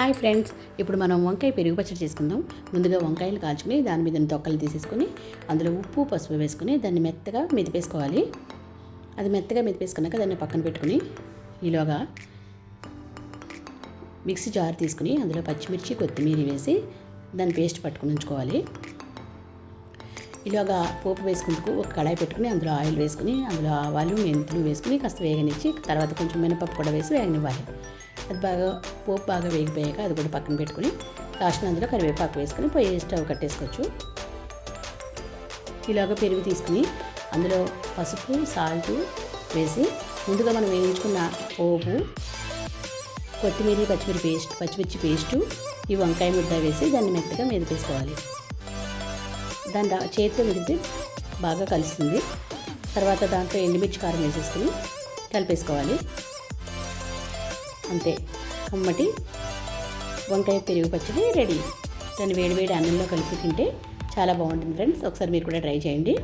Hi friends, ఇప్పుడు మనం వంకాయ పెరుగు పచ్చడి చేసుకుందాం. ముందుగా వంకాయలు కాల్చుకుని దాని మీద తొక్కలు తీసేసుకొని అందులో ఉప్పు పసుపు వేసుకుని దాన్ని మెత్తగా మెదిపేసుకోవాలి. అది మెత్తగా మెదిపేసుకున్నాక దాన్ని పక్కన పెట్టుకుని ఈలోగా మిక్సీ జార్ తీసుకుని అందులో పచ్చిమిర్చి కొత్తిమీర వేసి దాన్ని పేస్ట్ పట్టుకుని ఉంచుకోవాలి. ఇలాగా పోపు వేసుకుంటూ ఒక కడాయి పెట్టుకుని అందులో ఆయిల్ వేసుకుని అందులో ఆవాలు మెంతులు వేసుకుని కాస్త వేగనిచ్చి తర్వాత కొంచెం మినపప్పు కూడా వేసి వేగనివ్వాలి. అది పోపు బాగా వేగిపోయాక అది కూడా పక్కన పెట్టుకుని లాస్ట్ అందులో కరివేపాకు వేసుకుని పొయ్యి స్టవ్ కట్టేసుకోవచ్చు. ఇలాగ పెరుగు తీసుకుని అందులో పసుపు సాల్ట్ వేసి ముందుగా మనం వేయించుకున్న పోపు కొత్తిమీర పచ్చిమిర్చి పేస్టు ఈ వంకాయ ముద్ద వేసి దాన్ని మెత్తగా మెదిపేసుకోవాలి. దాని చేతితో మెదిపితే బాగా కలుస్తుంది. తర్వాత దాంట్లో ఎండుమిర్చి కారం వేసేసుకుని కలిపేసుకోవాలి. అంతే, కమ్మటి వంకాయ పెరుగు పచ్చడి రెడీ. దాన్ని వేడివేడి అన్నంలో కలిపి తింటే చాలా బాగుంటుంది ఫ్రెండ్స్. ఒకసారి మీరు కూడా ట్రై చేయండి.